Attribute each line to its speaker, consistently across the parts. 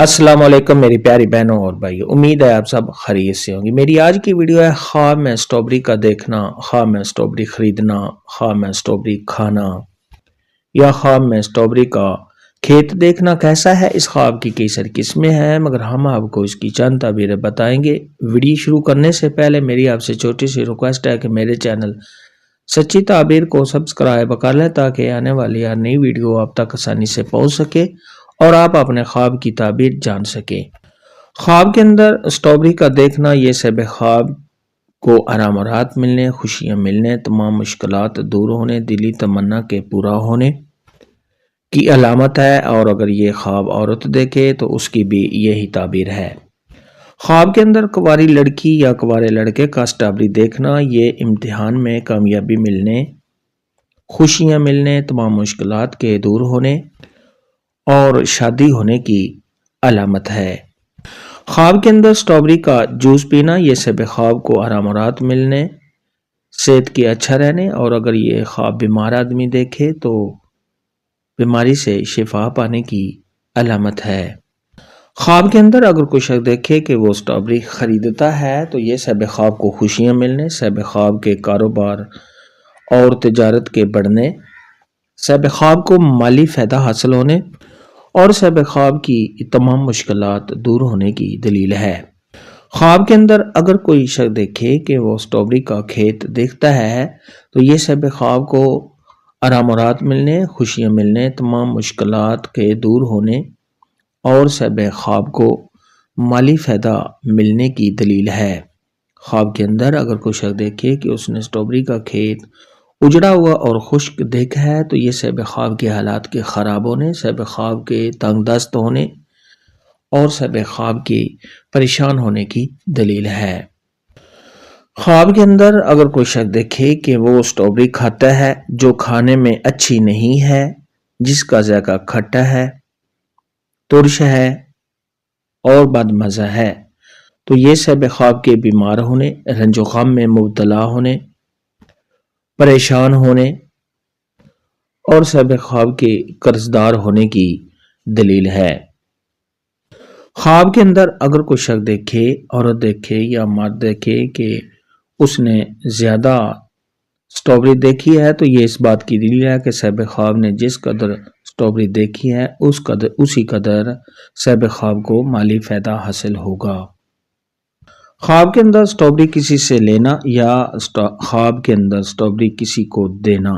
Speaker 1: السلام علیکم میری پیاری بہنوں اور بھائیوں، امید ہے آپ سب خیریت سے ہوں گی۔ میری آج کی ویڈیو ہے خواب میں سٹرابیری کا دیکھنا، خواب میں سٹرابیری خریدنا، خواب میں سٹرابیری کھانا یا خواب میں سٹرابیری کا کھیت دیکھنا کیسا ہے۔ اس خواب کی کئی ساری قسمیں ہیں مگر ہم آپ کو اس کی چند تعبیریں بتائیں گے۔ ویڈیو شروع کرنے سے پہلے میری آپ سے چھوٹی سی ریکویسٹ ہے کہ میرے چینل سچی تعبیر کو سبسکرائب کر لیں تاکہ آنے والی ہر نئی ویڈیو آپ تک آسانی سے پہنچ سکے اور آپ اپنے خواب کی تعبیر جان سکیں۔ خواب کے اندر سٹرابیری کا دیکھنا یہ سب خواب کو آرام و راحت ملنے، خوشیاں ملنے، تمام مشکلات دور ہونے، دلی تمنا کے پورا ہونے کی علامت ہے، اور اگر یہ خواب عورت دیکھے تو اس کی بھی یہی تعبیر ہے۔ خواب کے اندر کنواری لڑکی یا کنوارے لڑکے کا سٹرابیری دیکھنا یہ امتحان میں کامیابی ملنے، خوشیاں ملنے، تمام مشکلات کے دور ہونے اور شادی ہونے کی علامت ہے۔ خواب کے اندر سٹرابیری کا جوس پینا یہ سب خواب کو آرام و راحت ملنے، صحت کے اچھا رہنے، اور اگر یہ خواب بیمار آدمی دیکھے تو بیماری سے شفا پانے کی علامت ہے۔ خواب کے اندر اگر کوئی شخص دیکھے کہ وہ سٹرابیری خریدتا ہے تو یہ سب خواب کو خوشیاں ملنے، سب خواب کے کاروبار اور تجارت کے بڑھنے، سب خواب کو مالی فائدہ حاصل ہونے اور سب خواب کی تمام مشکلات دور ہونے کی دلیل ہے۔ خواب کے اندر اگر کوئی شخص دیکھے کہ وہ سٹرابیری کا کھیت دیکھتا ہے تو یہ سب خواب کو آرام و راحت ملنے، خوشیاں ملنے، تمام مشکلات کے دور ہونے اور سب خواب کو مالی فائدہ ملنے کی دلیل ہے۔ خواب کے اندر اگر کوئی شخص دیکھے کہ اس نے سٹرابیری کا کھیت اجڑا ہوا اور خشک دیکھا ہے تو یہ سب خواب کے حالات کے خراب ہونے، سب خواب کے تنگ دست ہونے اور سب خواب کے پریشان ہونے کی دلیل ہے۔ خواب کے اندر اگر کوئی شخص دیکھے کہ وہ سٹرابیری کھاتا ہے جو کھانے میں اچھی نہیں ہے، جس کا ذائقہ کھٹا ہے، ترش ہے اور بد مزہ ہے، تو یہ سب خواب کے بیمار ہونے، رنج و غم میں مبتلا ہونے، پریشان ہونے اور سب خواب کے قرضدار ہونے کی دلیل ہے۔ خواب کے اندر اگر کوئی شخص دیکھے، عورت دیکھے یا مرد دیکھے کہ اس نے زیادہ سٹرابیری دیکھی ہے تو یہ اس بات کی دلیل ہے کہ سب خواب نے جس قدر سٹرابیری دیکھی ہے اسی قدر سب خواب کو مالی فائدہ حاصل ہوگا۔ خواب کے اندر سٹرابیری کسی سے لینا یا خواب کے اندر سٹرابیری کسی کو دینا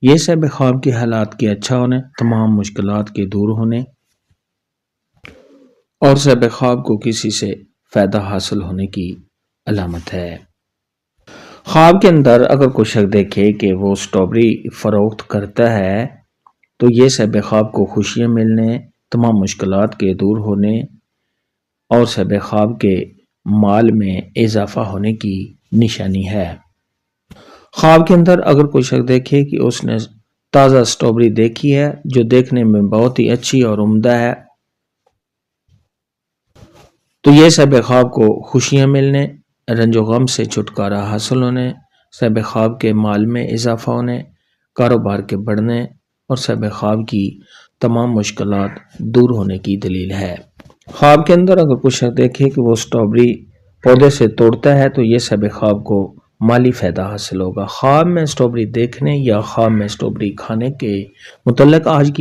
Speaker 1: یہ سب خواب کے حالات کے اچھا ہونے، تمام مشکلات کے دور ہونے اور سب خواب کو کسی سے فائدہ حاصل ہونے کی علامت ہے۔ خواب کے اندر اگر کوئی شخص دیکھے کہ وہ سٹرابیری فروخت کرتا ہے تو یہ سب خواب کو خوشیاں ملنے، تمام مشکلات کے دور ہونے اور سب خواب کے مال میں اضافہ ہونے کی نشانی ہے۔ خواب کے اندر اگر کوئی شخص دیکھے کہ اس نے تازہ سٹرابیری دیکھی ہے جو دیکھنے میں بہت ہی اچھی اور عمدہ ہے تو یہ سب خواب کو خوشیاں ملنے، رنج و غم سے چھٹکارا حاصل ہونے، سب خواب کے مال میں اضافہ ہونے، کاروبار کے بڑھنے اور سب خواب کی تمام مشکلات دور ہونے کی دلیل ہے۔ خواب کے اندر اگر کوئی شخص دیکھے کہ وہ سٹرابیری پودے سے توڑتا ہے تو یہ سب خواب کو مالی فائدہ حاصل ہوگا۔ خواب میں سٹرابیری دیکھنے یا خواب میں سٹرابیری کھانے کے متعلق آج کی